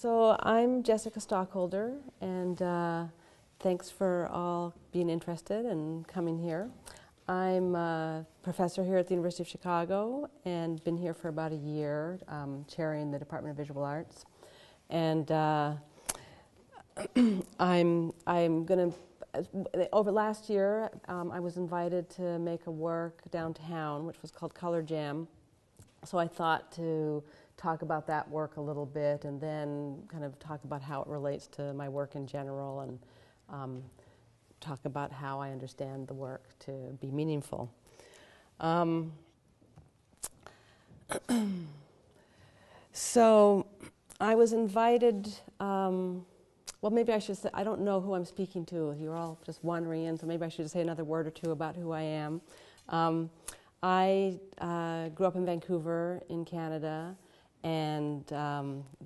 So I'm Jessica Stockholder, and thanks for all being interested and coming here. I'm a professor here at the University of Chicago and been here for about a year, chairing the Department of Visual Arts. And I'm going to, over last year, I was invited to make a work downtown, which was called Color Jam. So I thought to talk about that work a little bit and then kind of talk about how it relates to my work in general and talk about how I understand the work to be meaningful. So I was invited, well, maybe I should say, I don't know who I'm speaking to. You're all just wandering in, so maybe I should say another word or two about who I am. I grew up in Vancouver in Canada and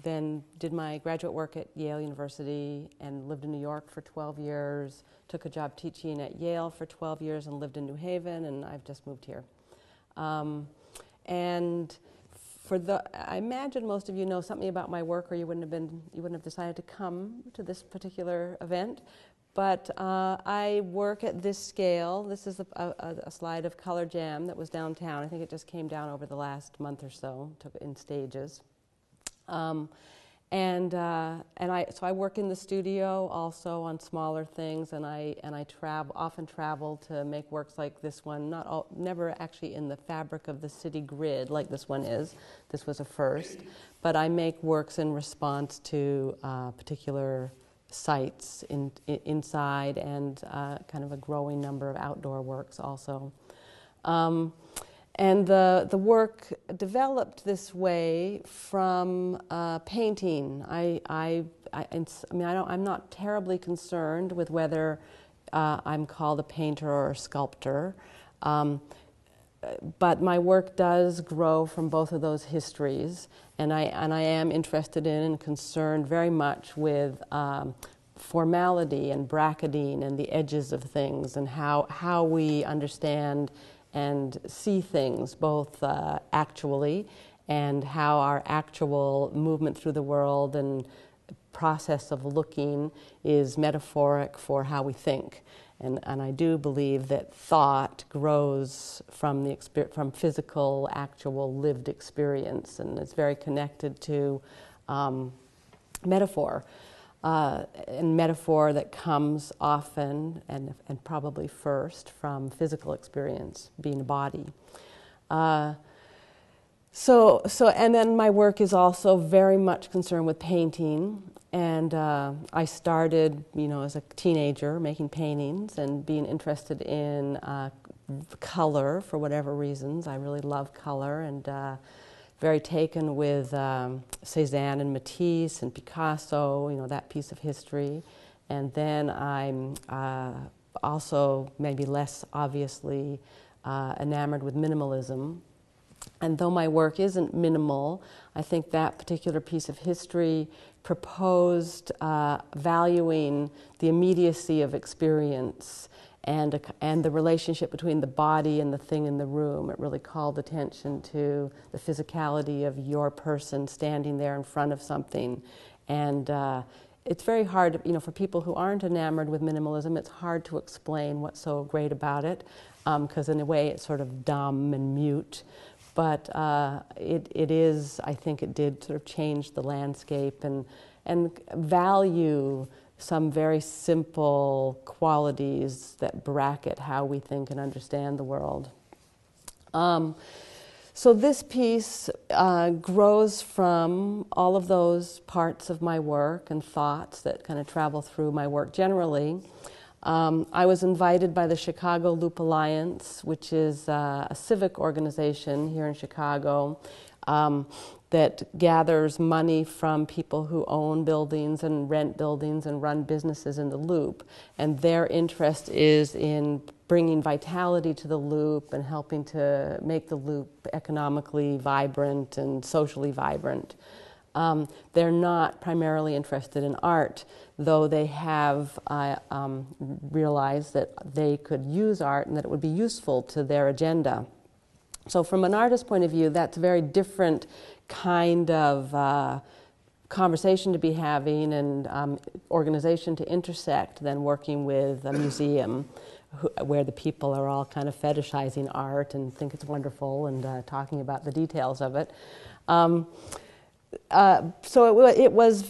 then did my graduate work at Yale University and lived in New York for 12 years, took a job teaching at Yale for 12 years and lived in New Haven, and I've just moved here. And I imagine most of you know something about my work or you wouldn't have decided to come to this particular event. But I work at this scale. This is a slide of Color Jam that was downtown. I think it just came down over the last month or so, took it in stages. So I work in the studio also on smaller things, and I often travel to make works like this one. Never actually in the fabric of the city grid like this one is. This was a first, but I make works in response to particular sites inside and kind of a growing number of outdoor works also. And the work developed this way from painting. I'm not terribly concerned with whether I'm called a painter or a sculptor, but my work does grow from both of those histories, and I am interested in and concerned very much with formality and bracketing and the edges of things and how we understand and see things both actually, and how our actual movement through the world and process of looking is metaphoric for how we think. And I do believe that thought grows from from physical, actual, lived experience, and it's very connected to metaphor. And metaphor that comes often and probably first from physical experience, being a body. And then my work is also very much concerned with painting. And I started, as a teenager making paintings and being interested in color for whatever reasons. I really love color and very taken with Cézanne and Matisse and Picasso, that piece of history. And then I'm also maybe less obviously enamored with minimalism. And though my work isn't minimal, I think that particular piece of history proposed valuing the immediacy of experience and the relationship between the body and the thing in the room. It really called attention to the physicality of your person standing there in front of something. And it's very hard, for people who aren't enamored with minimalism, it's hard to explain what's so great about it, because in a way it's sort of dumb and mute. But it is, I think it did sort of change the landscape and value some very simple qualities that bracket how we think and understand the world. So this piece grows from all of those parts of my work and thoughts that kind of travel through my work generally. I was invited by the Chicago Loop Alliance, which is a civic organization here in Chicago that gathers money from people who own buildings and rent buildings and run businesses in the Loop. And their interest is in bringing vitality to the Loop and helping to make the Loop economically vibrant and socially vibrant. They're not primarily interested in art, though they have realized that they could use art and that it would be useful to their agenda. So from an artist's point of view, that's a very different kind of conversation to be having and organization to intersect than working with a museum where the people are all kind of fetishizing art and think it's wonderful and talking about the details of it. So it was,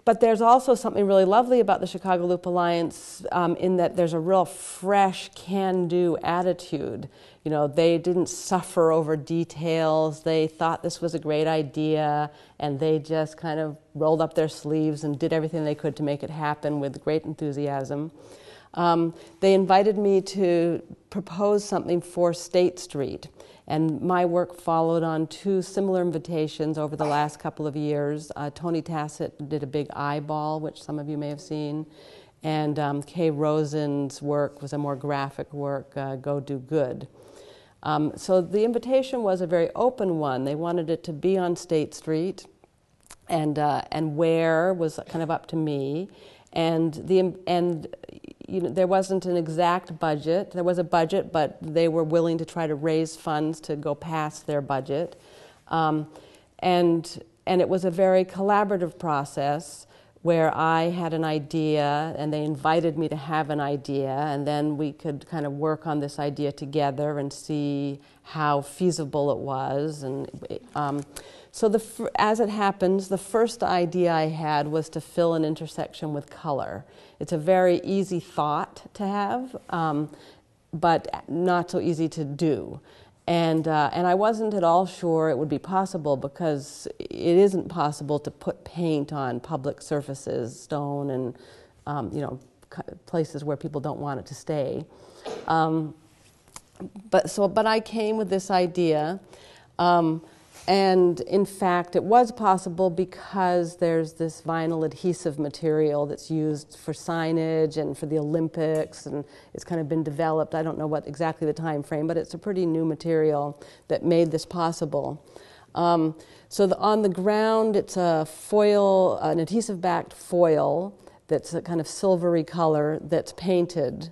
but there's also something really lovely about the Chicago Loop Alliance in that there's a real fresh can-do attitude. You know, they didn't suffer over details. They thought this was a great idea, and they just kind of rolled up their sleeves and did everything they could to make it happen with great enthusiasm. They invited me to propose something for State Street. And my work followed on two similar invitations over the last couple of years. Tony Tassett did a big eyeball, which some of you may have seen. And Kay Rosen's work was a more graphic work, Go Do Good. So the invitation was a very open one. They wanted it to be on State Street, and where was kind of up to me. And you know, there wasn't an exact budget. There was a budget, but they were willing to try to raise funds to go past their budget. And it was a very collaborative process where I had an idea and they invited me to have an idea, and then we could kind of work on this idea together and see how feasible it was. And so as it happens, the first idea I had was to fill an intersection with color. It's a very easy thought to have, but not so easy to do. And I wasn't at all sure it would be possible, because it isn't possible to put paint on public surfaces, stone, and you know, places where people don't want it to stay. But I came with this idea. And in fact, it was possible because there's this vinyl adhesive material that's used for signage and for the Olympics, and it's kind of been developed. I don't know what exactly the time frame, but it's a pretty new material that made this possible. On the ground, it's a foil, an adhesive-backed foil that's a kind of silvery color that's painted.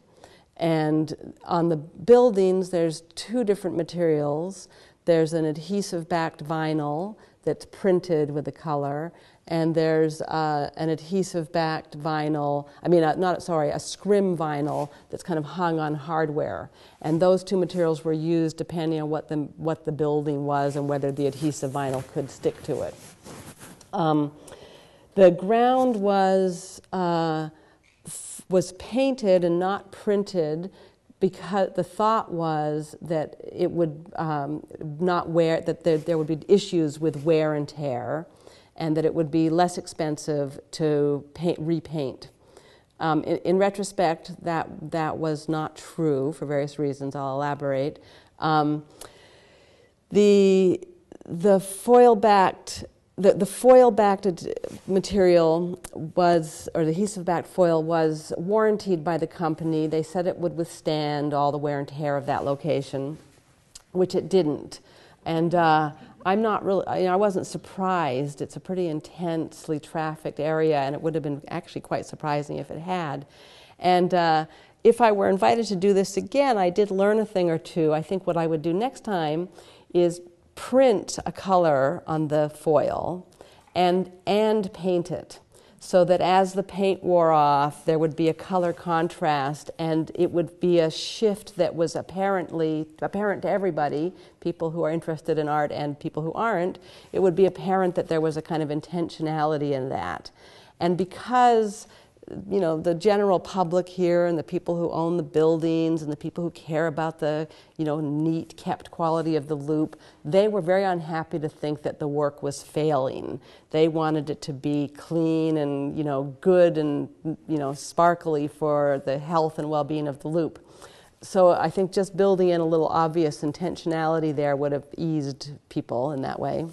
And on the buildings, there's two different materials. There's an adhesive-backed vinyl that's printed with the color, and there's an adhesive-backed vinyl, a scrim vinyl that's kind of hung on hardware. And those two materials were used depending on what the building was and whether the adhesive vinyl could stick to it. The ground was painted and not printed, because the thought was that it would not wear, that there would be issues with wear and tear, and that it would be less expensive to repaint. In retrospect, that was not true for various reasons. I'll elaborate. The foil-backed material was, or the adhesive-backed foil was warranted by the company. They said it would withstand all the wear and tear of that location, which it didn't. And I'm not really, I wasn't surprised. It's a pretty intensely trafficked area, and it would have been actually quite surprising if it had. And if I were invited to do this again, I did learn a thing or two. I think what I would do next time is print a color on the foil and paint it, so that as the paint wore off, there would be a color contrast, and it would be a shift that was apparent to everybody, people who are interested in art and people who aren't. It would be apparent that there was a kind of intentionality in that. And because, you know, the general public here and the people who own the buildings and the people who care about the, you know, neat kept quality of the loop, they were very unhappy to think that the work was failing. They wanted it to be clean and, you know, good and, you know, sparkly for the health and well-being of the loop. So I think just building in a little obvious intentionality there would have eased people in that way.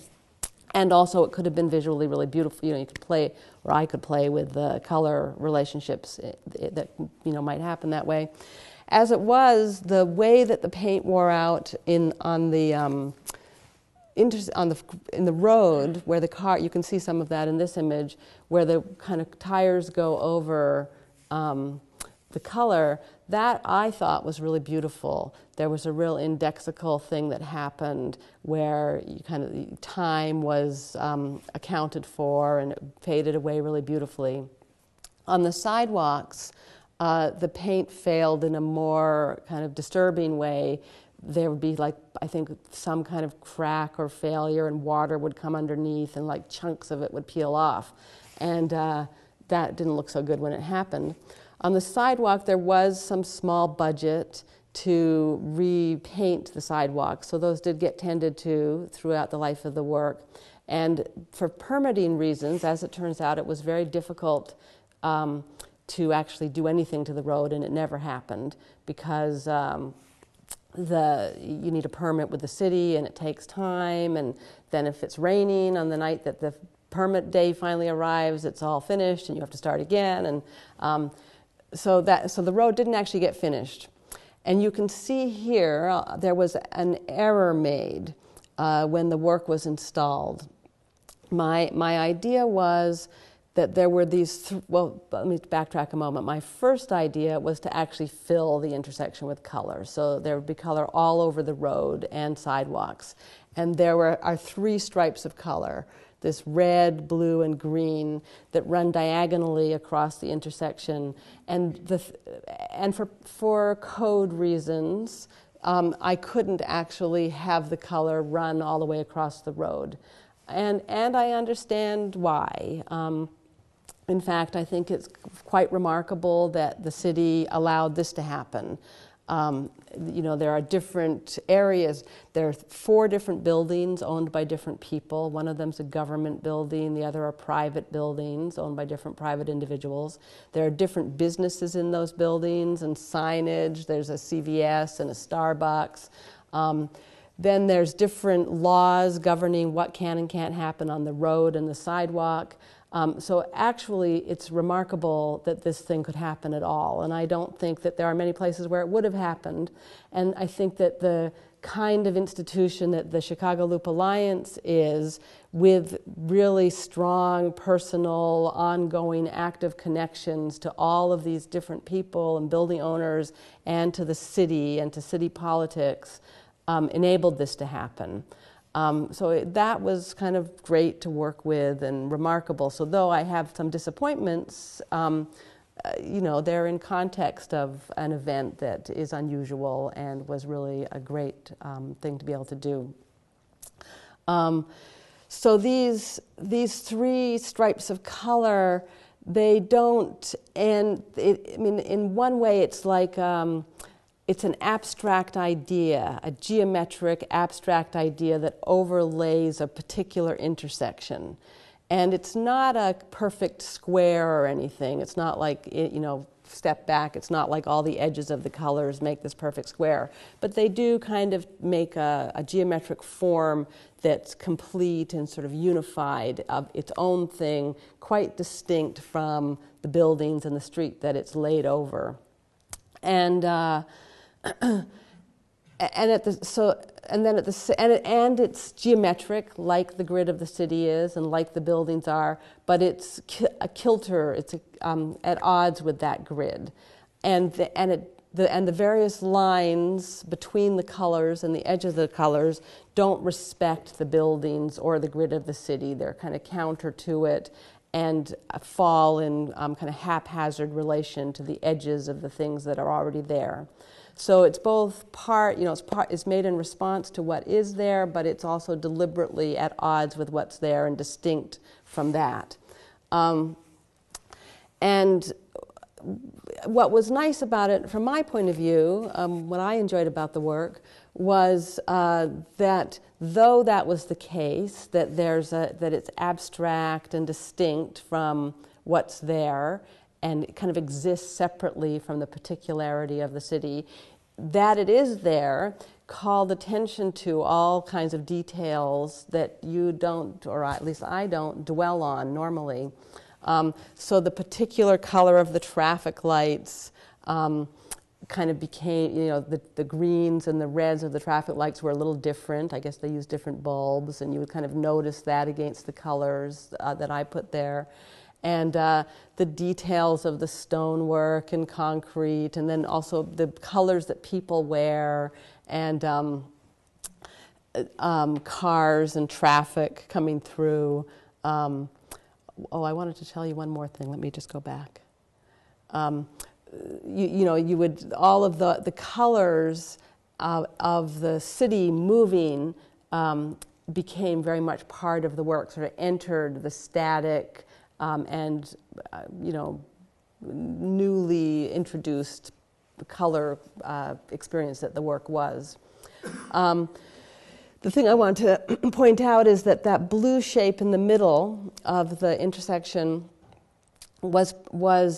And also it could have been visually really beautiful. You know, you could play, or I could play with the color relationships that, you know, might happen that way. As it was, the way that the paint wore out in the road where the car, you can see some of that in this image, where the kind of tires go over the color, that I thought was really beautiful. There was a real indexical thing that happened where you kind of time was accounted for, and it faded away really beautifully. On the sidewalks, the paint failed in a more kind of disturbing way. There would be, like, I think some kind of crack or failure, and water would come underneath and like chunks of it would peel off. And that didn't look so good when it happened. On the sidewalk, there was some small budget to repaint the sidewalk, so those did get tended to throughout the life of the work. And for permitting reasons, as it turns out, it was very difficult to actually do anything to the road, and it never happened because you need a permit with the city, and it takes time, and then if it's raining on the night that the permit day finally arrives, it's all finished and you have to start again, and so the road didn't actually get finished. And you can see here there was an error made when the work was installed. My idea was that there were these, well, let me backtrack a moment. My first idea was to actually fill the intersection with color. So there would be color all over the road and sidewalks. And there are three stripes of color, this red, blue, and green, that run diagonally across the intersection. And for code reasons, I couldn't actually have the color run all the way across the road. And I understand why. In fact, I think it's quite remarkable that the city allowed this to happen. There are different areas. There are 4 different buildings owned by different people. One of them's a government building. The other are private buildings owned by different private individuals. There are different businesses in those buildings and signage. There's a CVS and a Starbucks. Then there's different laws governing what can and can't happen on the road and the sidewalk. So actually, it's remarkable that this thing could happen at all. And I don't think that there are many places where it would have happened. And I think that the kind of institution that the Chicago Loop Alliance is, with really strong, personal, ongoing, active connections to all of these different people and building owners and to the city and to city politics, enabled this to happen. So that was kind of great to work with and remarkable. So though I have some disappointments, they're in context of an event that is unusual and was really a great thing to be able to do. So these 3 stripes of color, they don't, and in one way it's like, it's an abstract idea, a geometric abstract idea that overlays a particular intersection. And it's not a perfect square or anything. It's not like, step back, it's not like all the edges of the colors make this perfect square. But they do kind of make a geometric form that's complete and sort of unified, of its own thing, quite distinct from the buildings and the street that it's laid over. And it's geometric, like the grid of the city is, and like the buildings are, but it's a kilter. It's at odds with that grid, and the various lines between the colors and the edges of the colors don't respect the buildings or the grid of the city. They're kind of counter to it and fall in kind of haphazard relation to the edges of the things that are already there. So it's both it's made in response to what is there, but it's also deliberately at odds with what's there and distinct from that. And what was nice about it, from my point of view, what I enjoyed about the work was that though that was the case, that it's abstract and distinct from what's there, and it kind of exists separately from the particularity of the city, that it is there called attention to all kinds of details that you don't, or at least I don't, dwell on normally. So the particular color of the traffic lights kind of became, the greens and the reds of the traffic lights were a little different. I guess they used different bulbs, and you would kind of notice that against the colors that I put there. and the details of the stonework and concrete, and then also the colors that people wear, and cars and traffic coming through. I wanted to tell you one more thing. Let me just go back. You would, all of the colors of the city moving became very much part of the work, sort of entered the static and newly introduced color experience that the work was. The thing I want to point out is that blue shape in the middle of the intersection was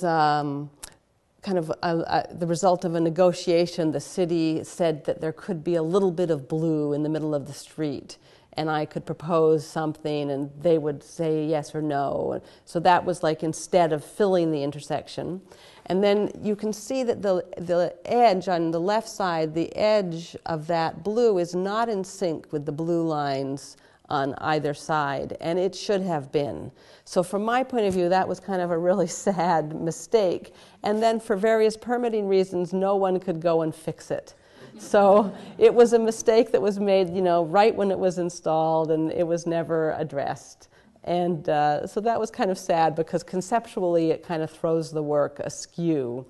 kind of the result of a negotiation. The city said that there could be a little bit of blue in the middle of the street, and I could propose something and they would say yes or no. So that was like instead of filling the intersection. And then you can see that the edge on the left side, the edge of that blue is not in sync with the blue lines on either side, and it should have been. So from my point of view, that was kind of a really sad mistake. And then for various permitting reasons, no one could go and fix it. So it was a mistake that was made, right when it was installed, and it was never addressed. And so that was kind of sad, because conceptually it kind of throws the work askew,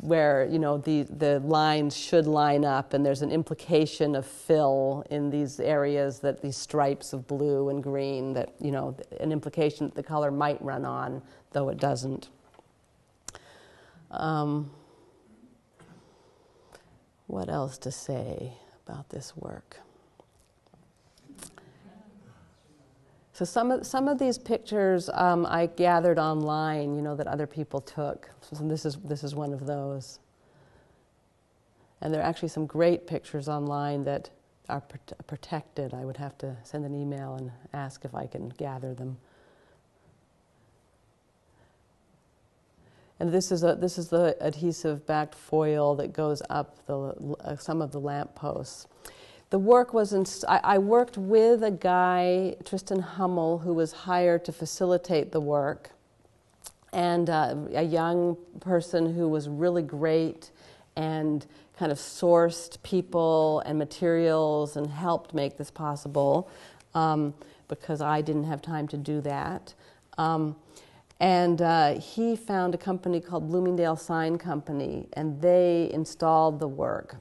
where the lines should line up, and there's an implication of fill in these areas, that these stripes of blue and green, that an implication that the color might run on, though it doesn't. What else to say about this work? So some of these pictures I gathered online, that other people took. So this is one of those. And there are actually some great pictures online that are protected. I would have to send an email and ask if I can gather them. And this is the adhesive-backed foil that goes up some of the lampposts. The work was I worked with a guy, Tristan Hummel, who was hired to facilitate the work, and a young person who was really great and kind of sourced people and materials and helped make this possible, because I didn't have time to do that. And he found a company called Bloomingdale Sign Company, and they installed the work.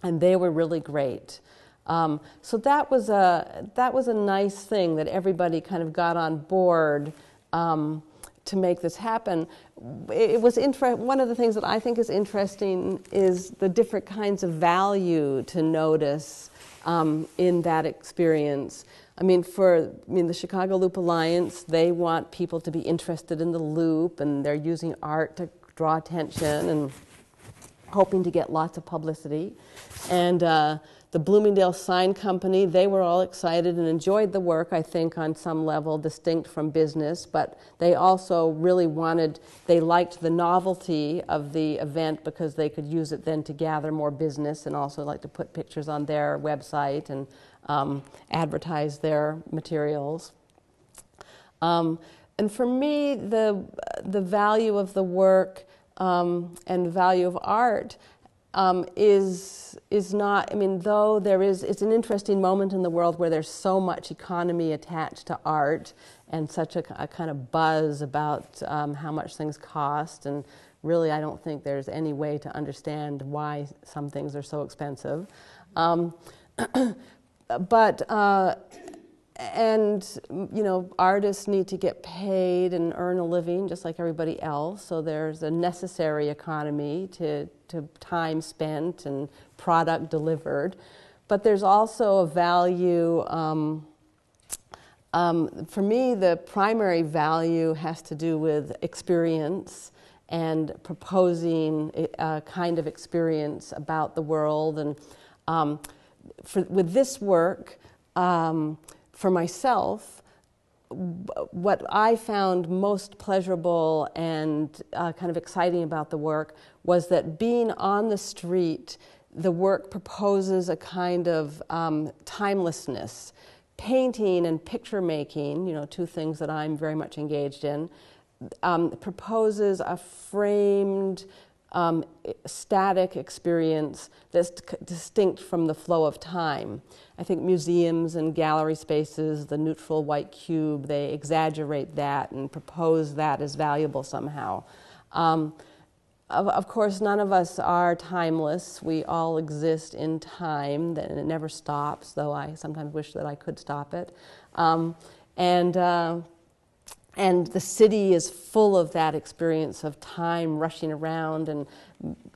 And they were really great. So that was a nice thing, that everybody kind of got on board to make this happen. It was one of the things that I think is interesting is the different kinds of value to notice in that experience. The Chicago Loop Alliance, they want people to be interested in the loop, and they're using art to draw attention and hoping to get lots of publicity. And the Bloomingdale Sign Company, they were all excited and enjoyed the work, I think, on some level, distinct from business, but they also really they liked the novelty of the event, because they could use it then to gather more business, and also like to put pictures on their website and advertise their materials. And for me, the value of the work and value of art is not, though it's an interesting moment in the world where there's so much economy attached to art, and such a kind of buzz about how much things cost, and really I don't think there's any way to understand why some things are so expensive. Artists need to get paid and earn a living just like everybody else. So there's a necessary economy to time spent and product delivered. But there's also a value, for me, the primary value has to do with experience and proposing a kind of experience about the world. And with this work, for myself, what I found most pleasurable and kind of exciting about the work was that being on the street, the work proposes a kind of timelessness. painting and picture making, two things that I'm very much engaged in, proposes a framed, static experience that's distinct from the flow of time. I think museums and gallery spaces, the neutral white cube, they exaggerate that and propose that as valuable somehow. Of course, none of us are timeless. We all exist in time, and it never stops, though I sometimes wish that I could stop it. And the city is full of that experience of time rushing around, and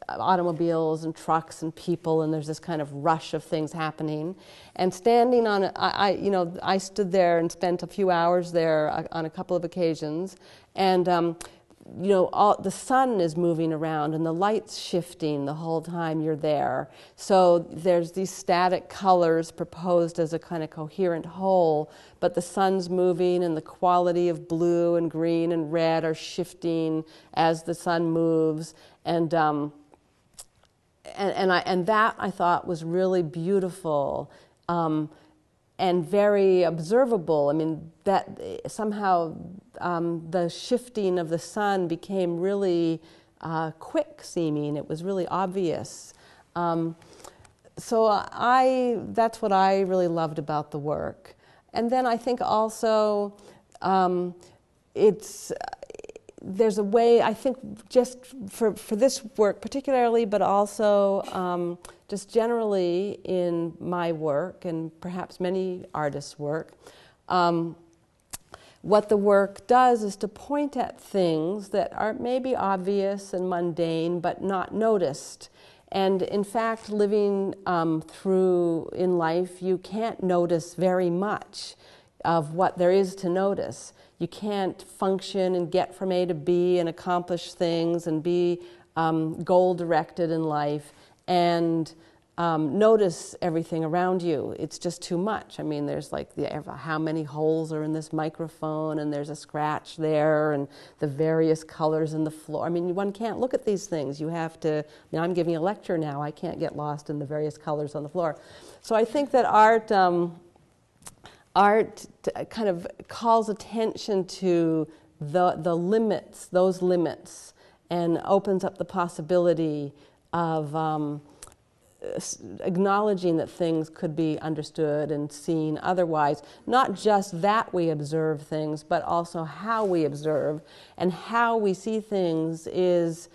automobiles and trucks and people, and there's this kind of rush of things happening. And standing on it, I stood there and spent a few hours there on a couple of occasions, and the sun is moving around and the light's shifting the whole time you're there. So there's these static colors proposed as a kind of coherent whole, but the sun's moving and the quality of blue and green and red are shifting as the sun moves. And that I thought was really beautiful. And very observable. I mean, that somehow the shifting of the sun became really quick seeming. It was really obvious. So that's what I really loved about the work. And then I think also there's a way, I think, just for this work particularly, but also just generally in my work and perhaps many artists' work, what the work does is to point at things that are maybe obvious and mundane but not noticed. And in fact, living through in life, you can't notice very much of what there is to notice. You can't function and get from A to B and accomplish things and be goal-directed in life and notice everything around you. It's just too much. I mean, there's like how many holes are in this microphone, and there's a scratch there, and the various colors in the floor. I mean, one can't look at these things. You have to, I'm giving a lecture now. I can't get lost in the various colors on the floor. So I think that art kind of calls attention to the limits, those limits, and opens up the possibility of acknowledging that things could be understood and seen otherwise. Not just that we observe things, but also how we observe, and how we see things is,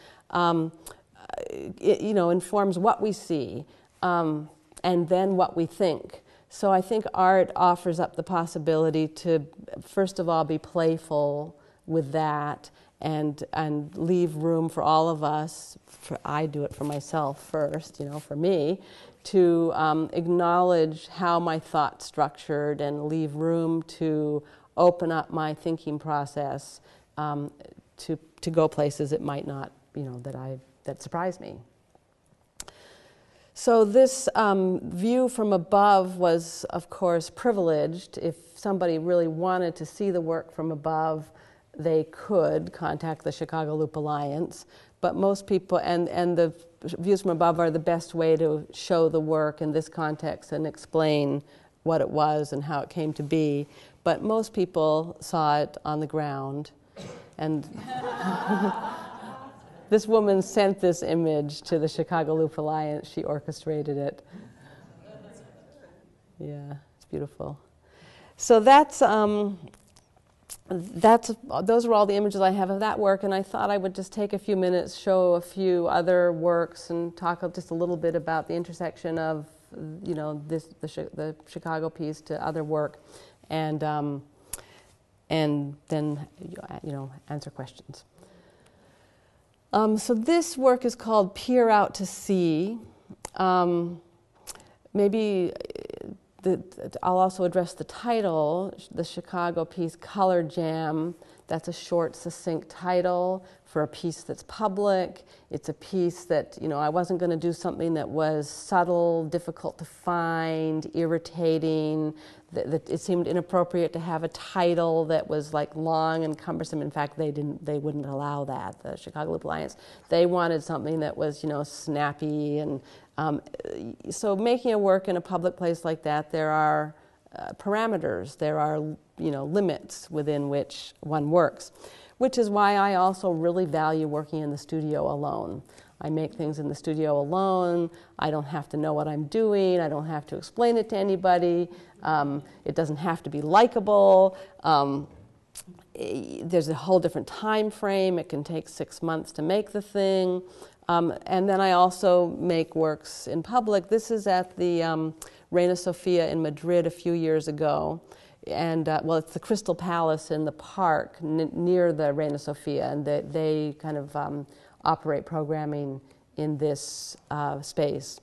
informs what we see, and then what we think. So I think art offers up the possibility to, first of all, be playful with that and leave room for all of us. I do it for myself first, for me, to acknowledge how my thought's structured and leave room to open up my thinking process to go places it might not, that surprise me. So this view from above was, of course, privileged. If somebody really wanted to see the work from above, they could contact the Chicago Loop Alliance. But most people, and the views from above are the best way to show the work in this context and explain what it was and how it came to be. But most people saw it on the ground. And this woman sent this image to the Chicago Loop Alliance. She orchestrated it. Yeah, it's beautiful. So those are all the images I have of that work, and I thought I would just take a few minutes, show a few other works, and talk just a little bit about the intersection of, the Chicago piece to other work, and then, answer questions. So this work is called Peer Out to Sea. Maybe I'll also address the title, the Chicago piece Color Jam. That's a short, succinct title for a piece that's public. It's a piece that, I wasn't going to do something that was subtle, difficult to find, irritating. That it seemed inappropriate to have a title that was like long and cumbersome. In fact, they wouldn't allow that, the Chicago Loop Alliance. They wanted something that was, snappy. And so making a work in a public place like that, there are parameters. There are, limits within which one works, which is why I also really value working in the studio alone. I make things in the studio alone. I don't have to know what I'm doing. I don't have to explain it to anybody. It doesn't have to be likable. There's a whole different time frame. It can take 6 months to make the thing. And then I also make works in public. This is at the Reina Sofia in Madrid a few years ago. And, it's the Crystal Palace in the park near the Reina Sofia. And they kind of operate programming in this space.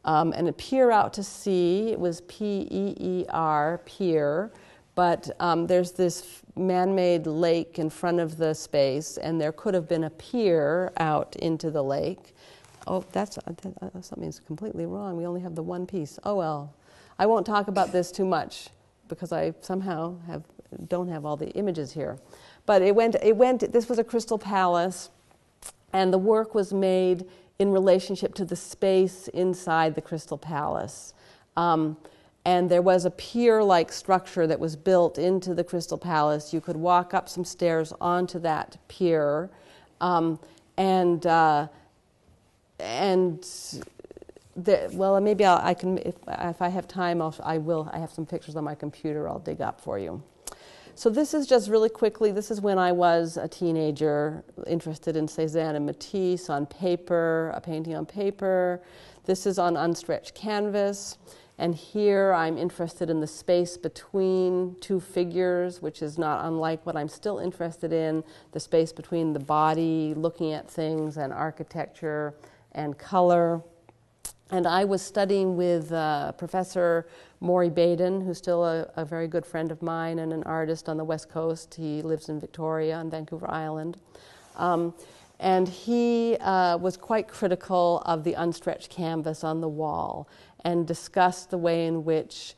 And a pier out to sea, it was P-E-E-R, pier. But there's this man-made lake in front of the space, and there could have been a pier out into the lake. Oh, something's completely wrong. We only have the one piece. Oh well, I won't talk about this too much because I somehow don't have all the images here. But it went. This was a Crystal Palace, and the work was made in relationship to the space inside the Crystal Palace. And there was a pier-like structure that was built into the Crystal Palace. You could walk up some stairs onto that pier, maybe I can, if I have time, I have some pictures on my computer I'll dig up for you. So this is just really quickly, this is when I was a teenager, interested in Cézanne and Matisse on paper, a painting on paper. This is on unstretched canvas. And here I'm interested in the space between two figures, which is not unlike what I'm still interested in, the space between the body, looking at things, and architecture and color. And I was studying with Professor Maury Baden, who's still a very good friend of mine and an artist on the West Coast. He lives in Victoria on Vancouver Island. And he was quite critical of the unstretched canvas on the wall and discussed the way in which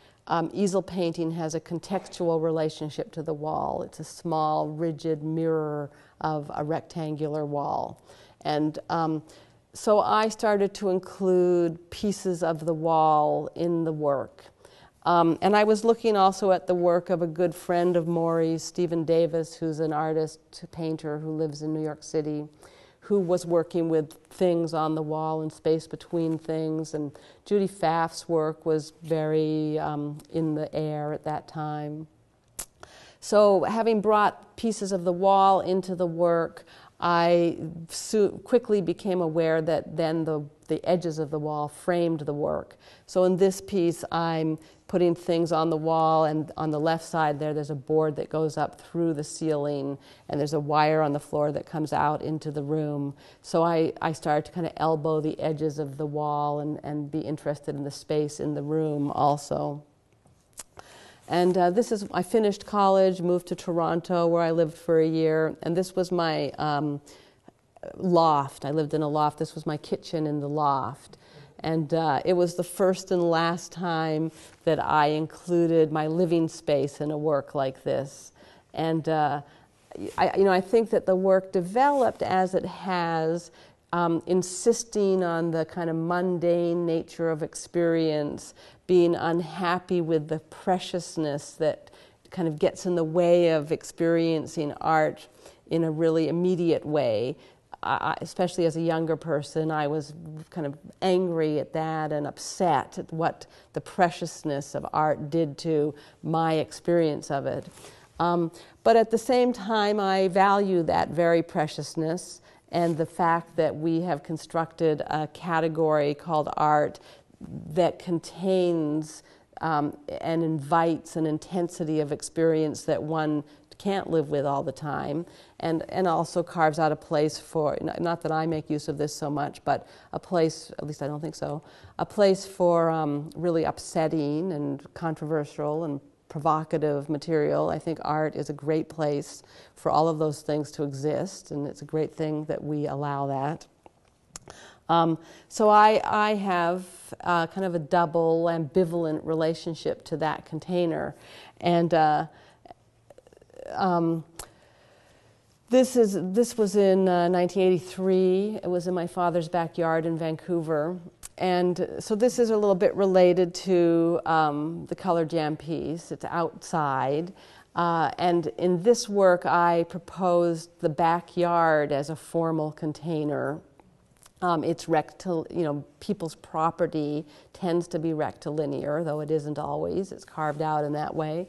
easel painting has a contextual relationship to the wall. It's a small, rigid mirror of a rectangular wall. And so I started to include pieces of the wall in the work. And I was looking also at the work of a good friend of Maury's, Stephen Davis, who's an artist, painter who lives in New York City, who was working with things on the wall and space between things. And Judy Pfaff's work was very in the air at that time. So having brought pieces of the wall into the work, I quickly became aware that then the edges of the wall framed the work. So in this piece, I'm putting things on the wall, and on the left side there's a board that goes up through the ceiling, and there's a wire on the floor that comes out into the room. So I started to kind of elbow the edges of the wall and be interested in the space in the room also. And I finished college, moved to Toronto, where I lived for a year, and this was my loft. I lived in a loft. This was my kitchen in the loft. And it was the first and last time that I included my living space in a work like this. And I think that the work developed as it has, insisting on the kind of mundane nature of experience, being unhappy with the preciousness that kind of gets in the way of experiencing art in a really immediate way. Especially as a younger person, I was kind of angry at that and upset at what the preciousness of art did to my experience of it. But at the same time, I value that very preciousness and the fact that we have constructed a category called art that contains and invites an intensity of experience that one can't live with all the time, and also carves out a place for, not that I make use of this so much, but a place, at least I don't think so, a place for really upsetting and controversial and provocative material. I think art is a great place for all of those things to exist, and it's a great thing that we allow that. So I have kind of a double ambivalent relationship to that container, and this was in 1983. It was in my father's backyard in Vancouver, And so this is a little bit related to the color jam piece. It's outside. And in this work, I proposed the backyard as a formal container. It's people's property tends to be rectilinear, though it isn't always. It's carved out in that way.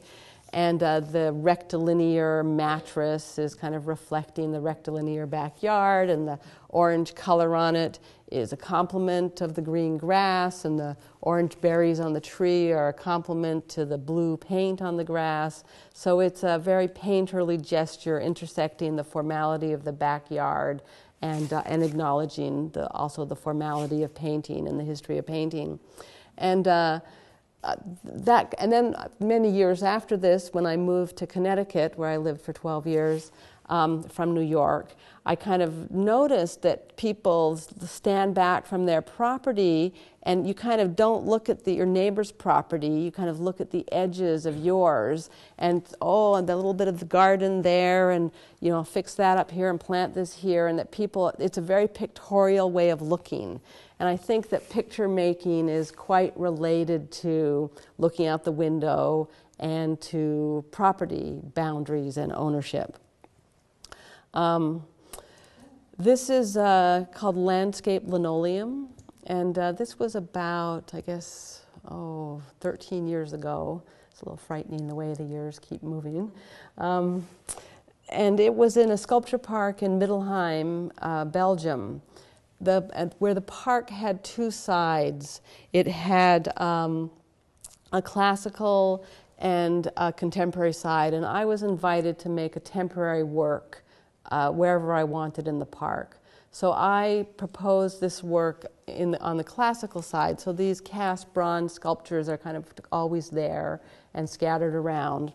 And the rectilinear mattress is kind of reflecting the rectilinear backyard, and the orange color on it is a complement of the green grass, and the orange berries on the tree are a complement to the blue paint on the grass. So it's a very painterly gesture intersecting the formality of the backyard and acknowledging also the formality of painting and the history of painting. And then many years after this, when I moved to Connecticut, where I lived for 12 years, from New York, I kind of noticed that people stand back from their property, and you kind of don't look at your neighbor's property. You kind of look at the edges of yours, and and the little bit of the garden there, and fix that up here and plant this here, and that it's a very pictorial way of looking. And I think that picture making is quite related to looking out the window and to property boundaries and ownership. This is called Landscape Linoleum, and this was about, 13 years ago. It's a little frightening the way the years keep moving. And it was in a sculpture park in Middelheim, Belgium. Where the park had two sides. It had a classical and a contemporary side, and I was invited to make a temporary work wherever I wanted in the park. So I proposed this work on the classical side. So these cast bronze sculptures are kind of always there and scattered around.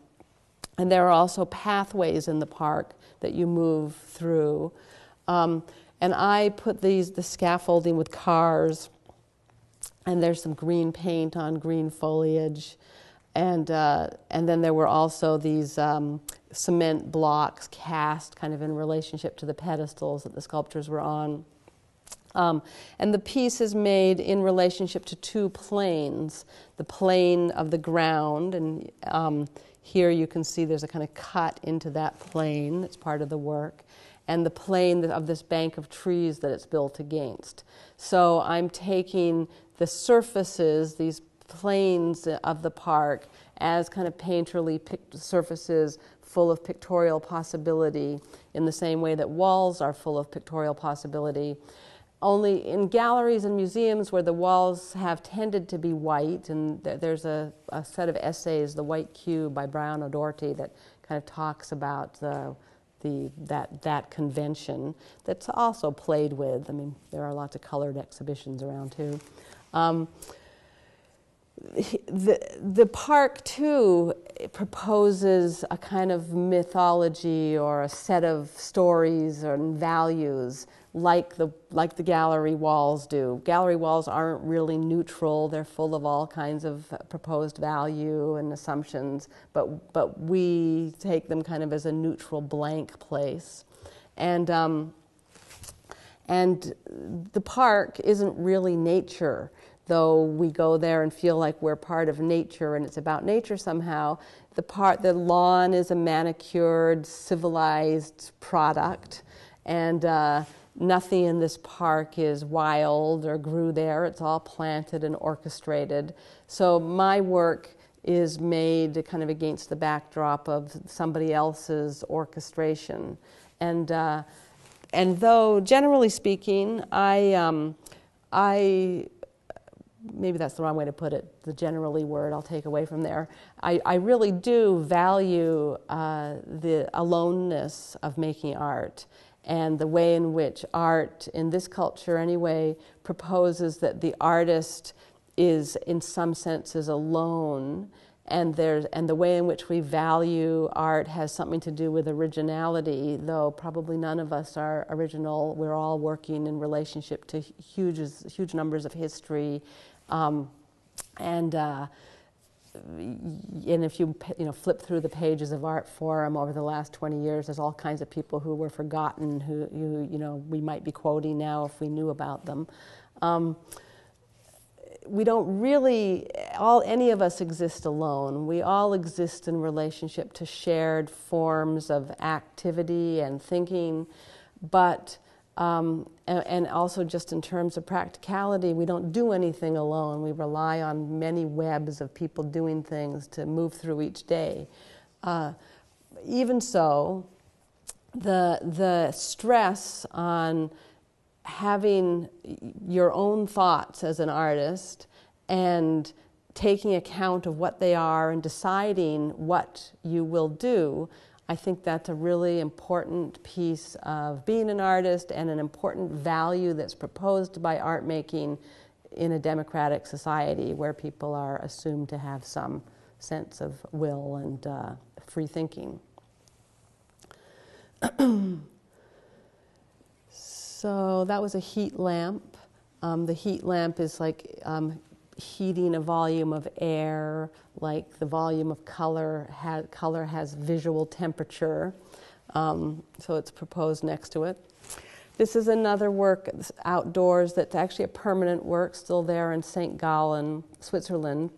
And there are also pathways in the park that you move through. And I put the scaffolding with cars, and there's some green paint on green foliage, and then there were also these cement blocks cast kind of in relationship to the pedestals that the sculptures were on. And the piece is made in relationship to two planes, the plane of the ground, and here you can see there's a kind of cut into that plane that's part of the work, and the plane of this bank of trees that it's built against. So I'm taking the surfaces, these planes of the park, as kind of painterly surfaces full of pictorial possibility, in the same way that walls are full of pictorial possibility. Only in galleries and museums where the walls have tended to be white, and there's a set of essays, The White Cube by Brian O'Doherty, that kind of talks about that convention that's also played with. I mean, there are lots of colored exhibitions around too. The park too proposes a kind of mythology or a set of stories and values like the gallery walls do. Gallery walls aren't really neutral. They're full of all kinds of proposed value and assumptions, but we take them kind of as a neutral blank place. And the park isn't really nature, though we go there and feel like we're part of nature and it's about nature somehow. The lawn is a manicured, civilized product, and nothing in this park is wild or grew there. It's all planted and orchestrated. So my work is made kind of against the backdrop of somebody else's orchestration. And though, generally speaking, maybe that's the wrong way to put it, the generally word I'll take away from there. I really do value the aloneness of making art, and the way in which art, in this culture anyway, proposes that the artist is in some senses alone, and the way in which we value art has something to do with originality, though probably none of us are original. We're all working in relationship to huge numbers of history, and if you flip through the pages of Art Forum over the last 20 years, there's all kinds of people who were forgotten, who we might be quoting now if we knew about them. we don't really, any of us exist alone. We all exist in relationship to shared forms of activity and thinking, but, and also just in terms of practicality, we don't do anything alone. We rely on many webs of people doing things to move through each day. Even so, the stress on having your own thoughts as an artist and taking account of what they are and deciding what you will do, I think that's a really important piece of being an artist and an important value that's proposed by art making in a democratic society where people are assumed to have some sense of will and free thinking. So that was a heat lamp. The heat lamp is like heating a volume of air, like the volume of color. Color has visual temperature, so it's proposed next to it. This is another work outdoors that's actually a permanent work, still there in St. Gallen, Switzerland.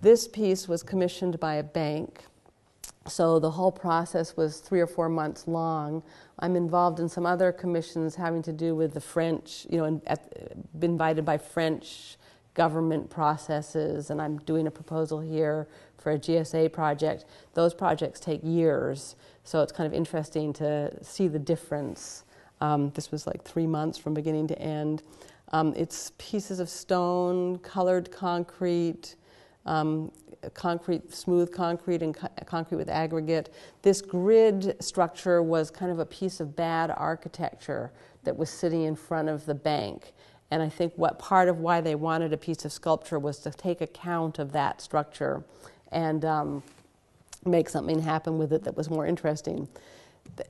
This piece was commissioned by a bank. So the whole process was 3 or 4 months long. I'm involved in some other commissions having to do with the French, been invited by French government processes, and I'm doing a proposal here for a GSA project. Those projects take years, so it's kind of interesting to see the difference. This was like 3 months from beginning to end. It's pieces of stone, colored concrete, smooth concrete and concrete with aggregate. This grid structure was kind of a piece of bad architecture that was sitting in front of the bank. And I think what part of why they wanted a piece of sculpture was to take account of that structure and make something happen with it that was more interesting.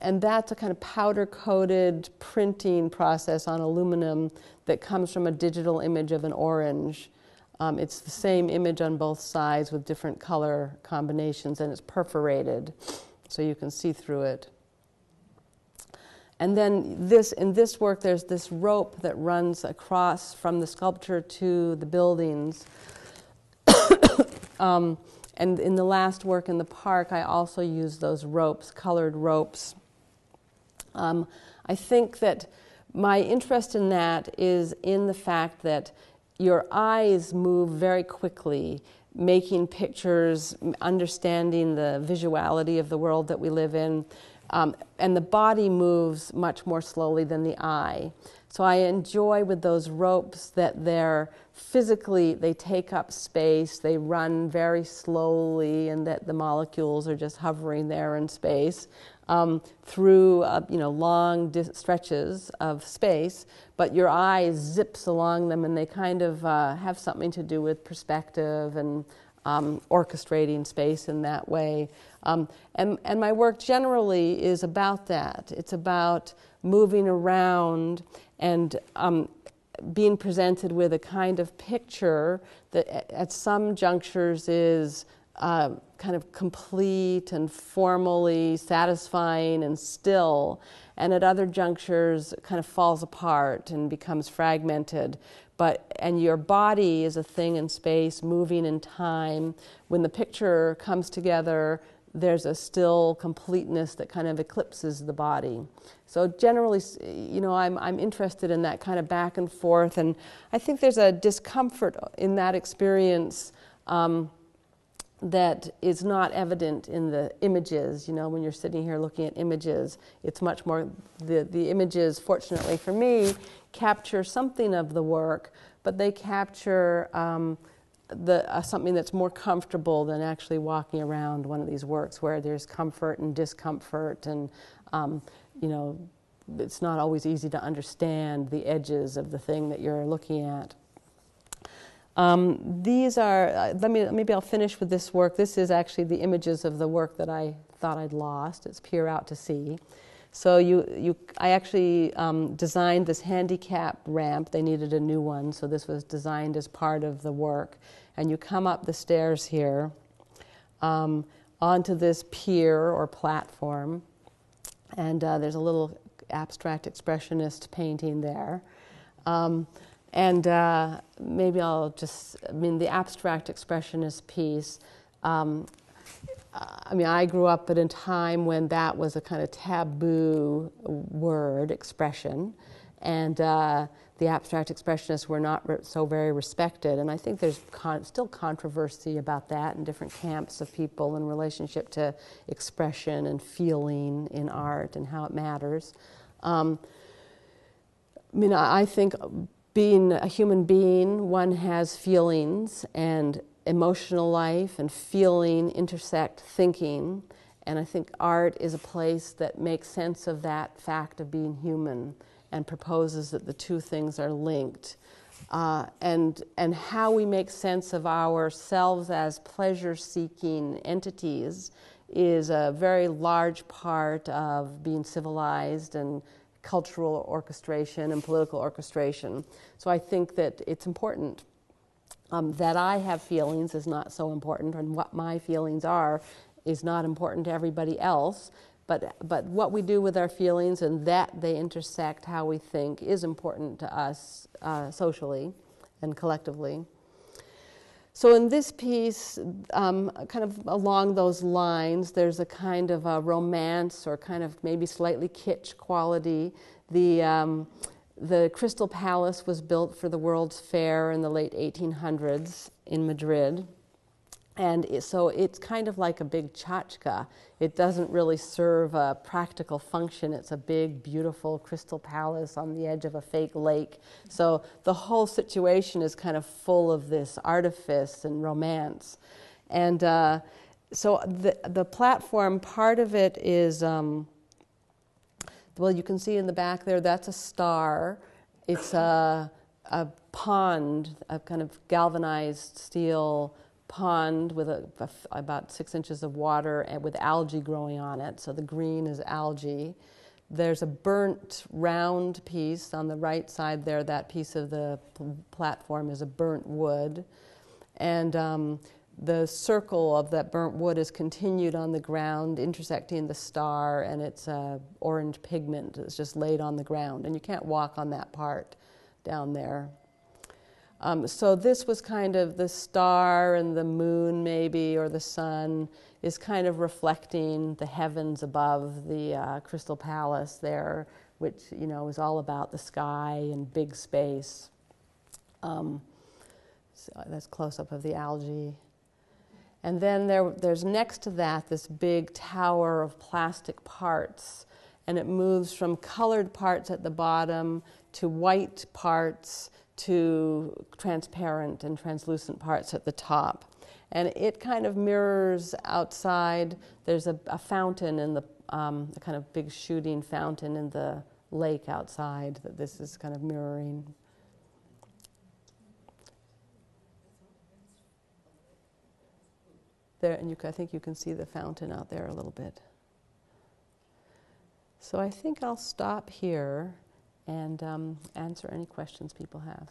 And that's a kind of powder-coated printing process on aluminum that comes from a digital image of an orange. It's the same image on both sides with different color combinations, and it's perforated, so you can see through it. And then in this work, there's this rope that runs across from the sculpture to the buildings. And in the last work in the park, I also used those ropes, colored ropes. I think that my interest in that is in the fact that your eyes move very quickly, making pictures, understanding the visuality of the world that we live in, and the body moves much more slowly than the eye. So I enjoy with those ropes that they're physically, they take up space, they run very slowly, and that the molecules are just hovering there in space through long stretches of space, but your eye zips along them, and they kind of have something to do with perspective and orchestrating space in that way. And my work generally is about that. It's about moving around and being presented with a kind of picture that at some junctures is kind of complete and formally satisfying and still, and at other junctures kind of falls apart and becomes fragmented. And your body is a thing in space, moving in time. When the picture comes together, there's a still completeness that kind of eclipses the body. So generally, I'm interested in that kind of back and forth, and I think there's a discomfort in that experience that is not evident in the images. When you're sitting here looking at images, it's much more, the images, fortunately for me, capture something of the work, but they capture something that's more comfortable than actually walking around one of these works where there's comfort and discomfort, and it's not always easy to understand the edges of the thing that you're looking at. These are, maybe I'll finish with this work. This is actually the images of the work that I thought I'd lost. It's Peer Out to Sea. So I actually designed this handicap ramp. They needed a new one, so this was designed as part of the work. And you come up the stairs here onto this pier or platform, and there's a little abstract expressionist painting there. And maybe I'll just, the abstract expressionist piece, I grew up at a time when that was a kind of taboo word, expression, and the abstract expressionists were not so very respected. And I think there's still controversy about that in different camps of people in relationship to expression and feeling in art and how it matters. I think being a human being, one has feelings, and emotional life and feeling intersect thinking, and I think art is a place that makes sense of that fact of being human and proposes that the two things are linked. And how we make sense of ourselves as pleasure-seeking entities is a very large part of being civilized and cultural orchestration and political orchestration. So I think that it's important. That I have feelings is not so important, and what my feelings are is not important to everybody else. But what we do with our feelings and that they intersect how we think is important to us socially and collectively. So in this piece, kind of along those lines, there's a kind of a romance or kind of maybe slightly kitsch quality. The Crystal Palace was built for the World's Fair in the late 1800s in Madrid. And so it's kind of like a big tchotchke. It doesn't really serve a practical function. It's a big, beautiful crystal palace on the edge of a fake lake. So the whole situation is kind of full of this artifice and romance. And so the platform, part of it is, well, you can see in the back there, that's a star. It's a pond, a kind of galvanized steel pond with about 6 inches of water and with algae growing on it. So the green is algae. There's a burnt round piece on the right side there. That piece of the platform is a burnt wood. And the circle of that burnt wood is continued on the ground, intersecting the star, and it's orange pigment that's just laid on the ground. And you can't walk on that part down there. So this was kind of the star and the moon maybe, or the sun, is kind of reflecting the heavens above the Crystal Palace there, which, is all about the sky and big space. So that's close-up of the algae. And then there's next to that this big tower of plastic parts, and it moves from colored parts at the bottom to white parts to transparent and translucent parts at the top. And it kind of mirrors outside. There's a fountain in a kind of big shooting fountain in the lake outside that this is kind of mirroring. There, and I think you can see the fountain out there a little bit. So I think I'll stop here and answer any questions people have.